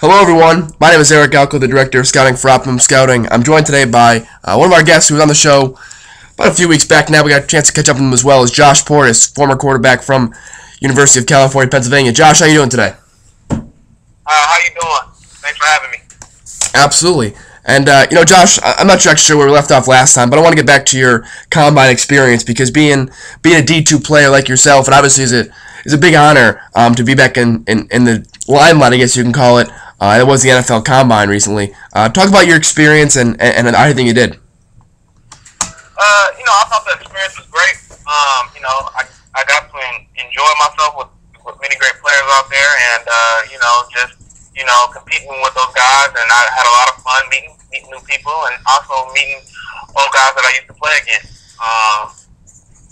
Hello everyone, my name is Galko, the Director of Scouting for Optimum Scouting. I'm joined today by one of our guests who was on the show about a few weeks back now. We got a chance to catch up with him as well as Josh Portis, former quarterback from University of California, Pennsylvania. Josh, how you doing today? How you doing? Thanks for having me. Absolutely. And, Josh, I'm not actually sure where we left off last time, but I want to get back to your combine experience because being a D2 player like yourself, and obviously is a big honor to be back in the limelight, I guess you can call it. It was the NFL Combine recently. Talk about your experience and everything you did. I thought the experience was great. I got to enjoy myself with many great players out there, and competing with those guys, and I had a lot of fun meeting new people, and also meeting old guys that I used to play against.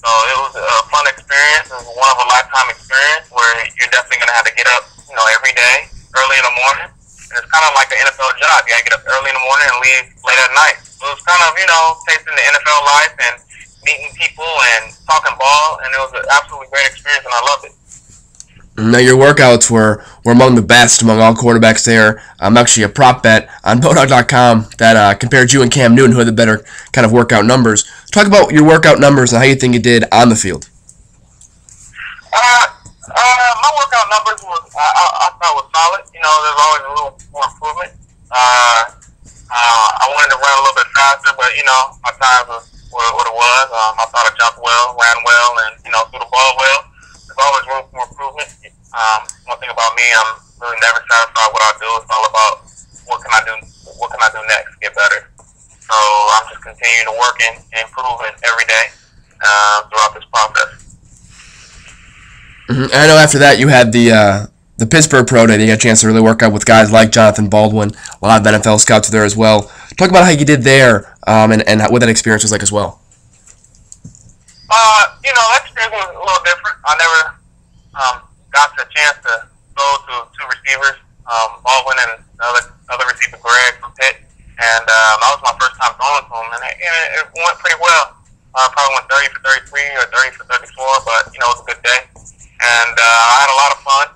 So it was a fun experience. It was one of a lifetime experience where you're definitely going to have to get up, every day, early in the morning. And it's kind of like an NFL job. You got to get up early in the morning and leave late at night. So it was kind of, tasting the NFL life and meeting people and talking ball, and it was an absolutely great experience, and I loved it. Now, your workouts were among the best among all quarterbacks there. Actually, a prop bet on Bodog.com that compared you and Cam Newton, who had the better kind of workout numbers. Talk about your workout numbers and how you think you did on the field. My workout numbers I thought was solid. There's always a little more improvement. I wanted to run a little bit faster, but my times was what it was. I thought I jumped well, ran well, and threw the ball well. There's always room for improvement. One thing about me, I'm really never satisfied with what I do. It's all about what can I do next to get better. So I'm just continuing to work and improving every day throughout this process. And I know after that you had the Pittsburgh Pro Day. You got a chance to really work out with guys like Jonathan Baldwin. A lot of NFL scouts were there as well. Talk about how you did there and what that experience was like as well. That experience was a little different. I never got the chance to go to two receivers, Baldwin and the other receiver, Greg from Pitt. And that was my first time throwing to him, and it went pretty well. Probably went 30 for 33 or 30 for 34, but it was a good day. And I had a lot of fun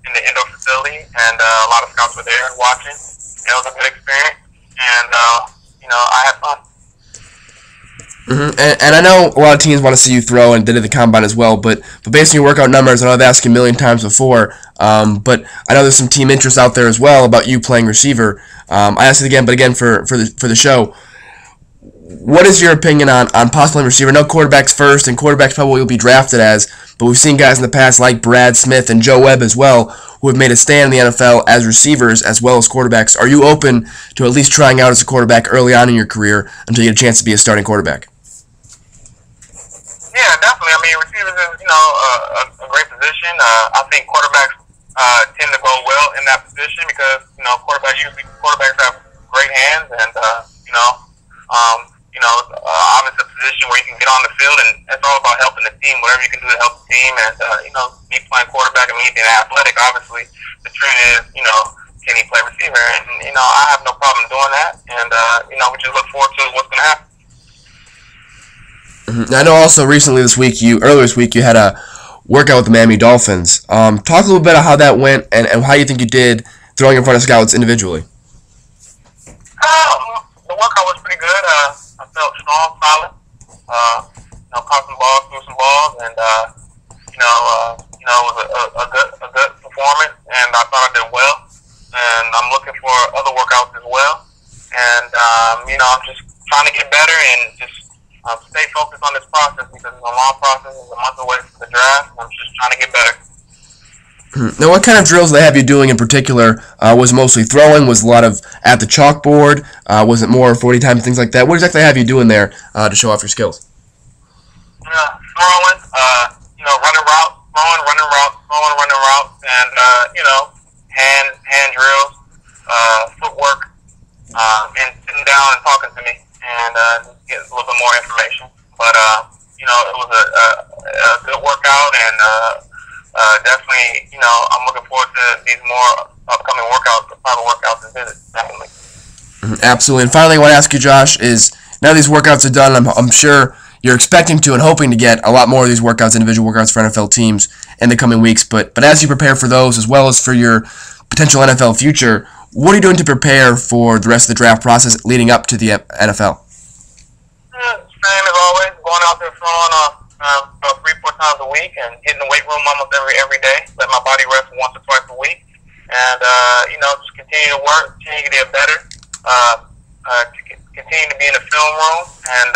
in the indoor facility, and a lot of scouts were there watching. It was a good experience, and I had fun. And I know a lot of teams want to see you throw and did at the combine as well, but based on your workout numbers, I know I've asked you a million times before, but I know there's some team interest out there as well about you playing receiver. I asked it again, but again for the show. What is your opinion on possibly receiver? I know quarterback's first, and quarterback's probably what you'll be drafted as, but we've seen guys in the past like Brad Smith and Joe Webb as well who have made a stand in the NFL as receivers as well as quarterbacks. Are you open to at least trying out as a quarterback early on in your career until you get a chance to be a starting quarterback? Yeah, definitely. I mean, receivers is, a great position. I think quarterbacks tend to go well in that position because, quarterbacks have great hands and, obviously a position where you can get on the field, and it's all about helping the team, whatever you can do to help the team. And, me playing quarterback and me being athletic, obviously, the trend is, can he play receiver? And, I have no problem doing that. And, we just look forward to what's going to happen. I know also recently earlier this week, you had a workout with the Miami Dolphins. Talk a little bit about how that went and how you think you did throwing in front of scouts individually. The workout was pretty good. I felt strong, solid. Caught some balls, threw some balls, and it was a good performance. And I thought I did well. And I'm looking for other workouts as well. And I'm just trying to get better and just stay focused on this process because it's a long process. It's a month away from the draft. I'm just trying to get better. Now, what kind of drills they have you doing in particular? Was it mostly throwing? Was it a lot of at the chalkboard? Was it more 40 times, things like that? What exactly have you doing there to show off your skills? Throwing, running routes, and, hand drills, footwork, and sitting down and talking to me and get a little bit more information. But, it was a good workout, and definitely, I'm looking forward to these more upcoming workouts, private workouts and visits, definitely. Absolutely. And finally, I want to ask you, Josh, is now these workouts are done, I'm sure you're expecting to and hoping to get a lot more of these workouts, individual workouts for NFL teams in the coming weeks. But as you prepare for those, as well as for your potential NFL future, what are you doing to prepare for the rest of the draft process leading up to the NFL? Same as always, going out there throwing 3-4 times a week and hitting the weight room almost every day. Let my body rest once or twice a week, and just continue to work, continue to get better, continue to be in the film room, and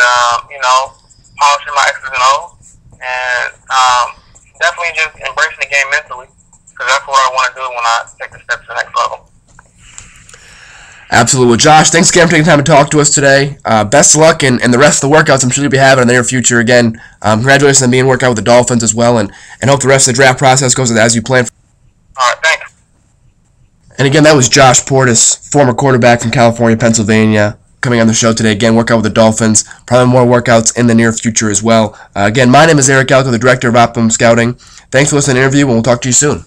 polishing my X's and O's, and definitely just embracing the game mentally, because that's what I want to do when I take the steps to the next level. Absolutely. Well, Josh, thanks again for taking time to talk to us today. Best of luck in the rest of the workouts I'm sure you'll be having in the near future again. Congratulations on being worked out with the Dolphins as well, and hope the rest of the draft process goes as you plan. All right, thanks. And again, that was Josh Portis, former quarterback from California, Pennsylvania, coming on the show today. Again, workout with the Dolphins. Probably more workouts in the near future as well. Again, my name is Galko, the director of Optimum Scouting. Thanks for listening to the interview, and we'll talk to you soon.